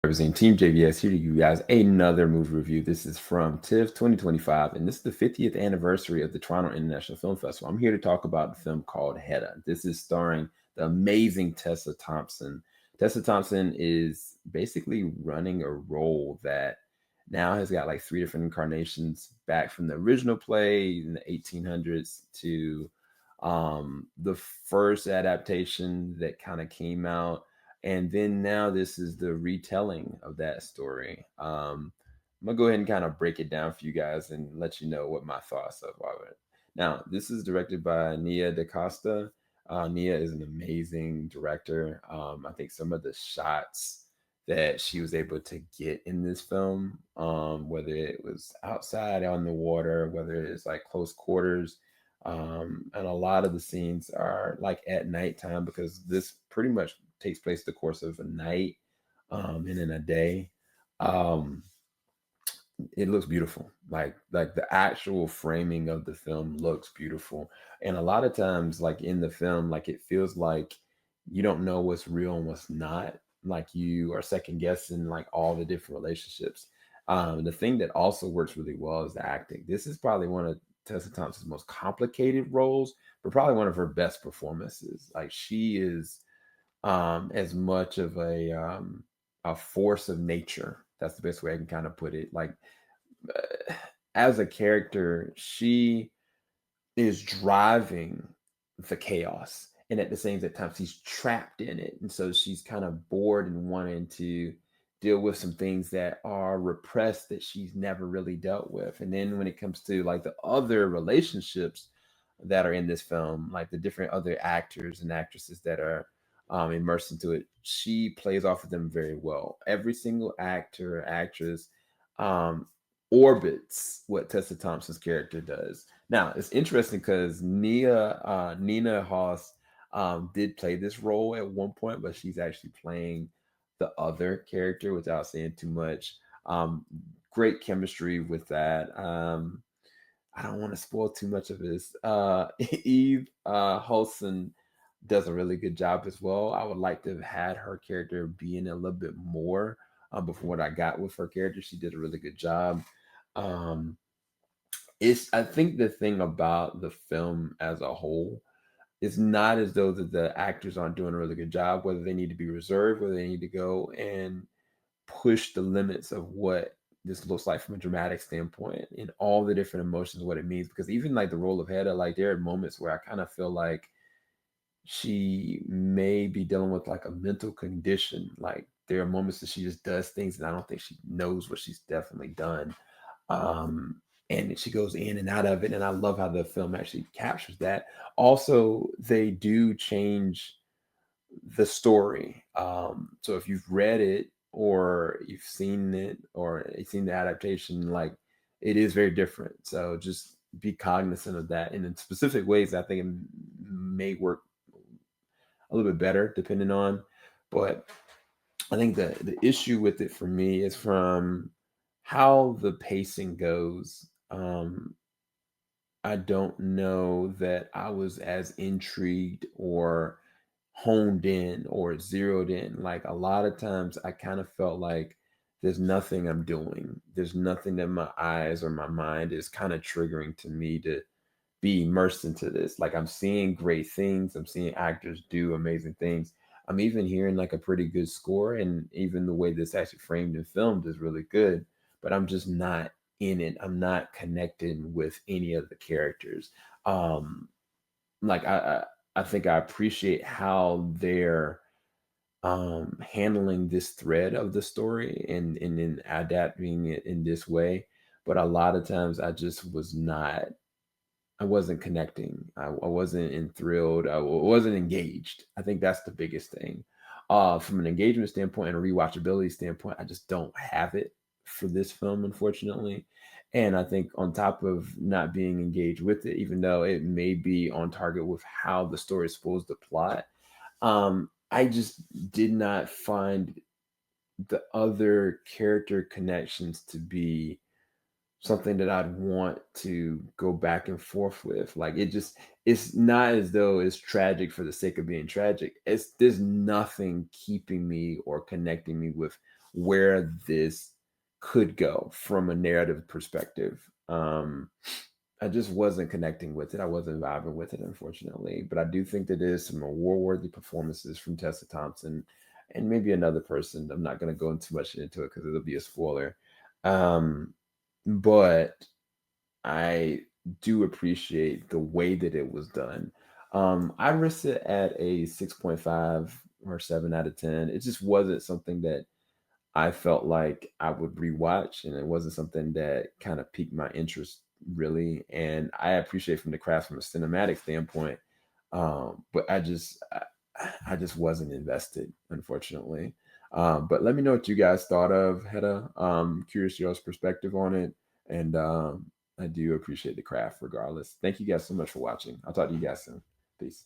Representing Team JVS here to give you guys another movie review. This is from TIFF 2025, and this is the 50th anniversary of the Toronto International Film Festival. I'm here to talk about the film called Hedda. This is starring the amazing Tessa Thompson. Tessa Thompson is basically running a role that now has got like three different incarnations back from the original play in the 1800s to the first adaptation that kind of came out, and then now this is the retelling of that story. I'm gonna go ahead and kind of break it down for you guys and let you know what my thoughts of it. Now, this is directed by Nia DaCosta. Nia is an amazing director. I think some of the shots that she was able to get in this film, whether it was outside on the water, whether it's like close quarters, and a lot of the scenes are like at nighttime because this pretty much takes place the course of a night, and in a day. Um, it looks beautiful. Like the actual framing of the film looks beautiful. And a lot of times, like in the film, like it feels like you don't know what's real and what's not. Like you are second guessing like all the different relationships. The thing that also works really well is the acting. This is probably one of Tessa Thompson's most complicated roles, but probably one of her best performances. Like she is as much of a force of nature. That's the best way I can kind of put it. Like as a character, she is driving the chaos, and at the same time, she's trapped in it, and so she's kind of bored and wanting to deal with some things that are repressed that she's never really dealt with. And then when it comes to like the other relationships that are in this film, like the different other actors and actresses that are immersed into it, she plays off of them very well. Every single actor, actress, um, orbits what Tessa Thompson's character does. Now it's interesting because Nina Hoss did play this role at one point, but she's actually playing the other character without saying too much. Um, Great chemistry with that. I don't want to spoil too much of this. Eve Holson does a really good job as well. I would like to have had her character be in a little bit more. But from what I got with her character, she did a really good job. Um, it's I think the thing about the film as a whole is not as though that the actors aren't doing a really good job, whether they need to be reserved, whether they need to go and push the limits of what this looks like from a dramatic standpoint and all the different emotions, what it means. Because even like the role of Hedda, like there are moments where I kind of feel like she may be dealing with like a mental condition. Like there are moments that she just does things and I don't think she knows what she's definitely done. Um, and she goes in and out of it. And I love how the film actually captures that. Also, they do change the story. So if you've read it or you've seen it or you've seen the adaptation, like it is very different. So just be cognizant of that. And in specific ways, I think it may work a little bit better depending on. But I think the issue with it for me is from how the pacing goes. I don't know that I was as intrigued or honed in or zeroed in. Like a lot of times, I kind of felt like there's nothing I'm doing. There's nothing that my eyes or my mind is kind of triggering to me to be immersed into this. Like I'm seeing great things. I'm seeing actors do amazing things. I'm even hearing like a pretty good score, and even the way this actually framed and filmed is really good. But I'm just not in it. I'm not connecting with any of the characters. Um, like I think I appreciate how they're handling this thread of the story and then adapting it in this way. But a lot of times I wasn't connecting. I wasn't enthralled. Wasn't engaged. I think that's the biggest thing. From an engagement standpoint and a rewatchability standpoint, I just don't have it for this film, unfortunately. And I think on top of not being engaged with it, even though it may be on target with how the story is supposed to plot, I just did not find the other character connections to be something that I'd want to go back and forth with. Like it's not as though it's tragic for the sake of being tragic. It's there's nothing keeping me or connecting me with where this could go from a narrative perspective. I just wasn't connecting with it. I wasn't vibing with it, unfortunately. But I do think that there's some award-worthy performances from Tessa Thompson and maybe another person. I'm not going to go into much into it because it'll be a spoiler. Um, but I do appreciate the way that it was done. I risked it at a 6.5 or 7 out of 10. It just wasn't something that I felt like I would rewatch, and it wasn't something that kind of piqued my interest really. And I appreciate from the craft from a cinematic standpoint, but I just wasn't invested, unfortunately. But let me know what you guys thought of Hedda. Curious y'all's perspective on it, and I do appreciate the craft regardless. Thank you guys so much for watching. I'll talk to you guys soon. Peace.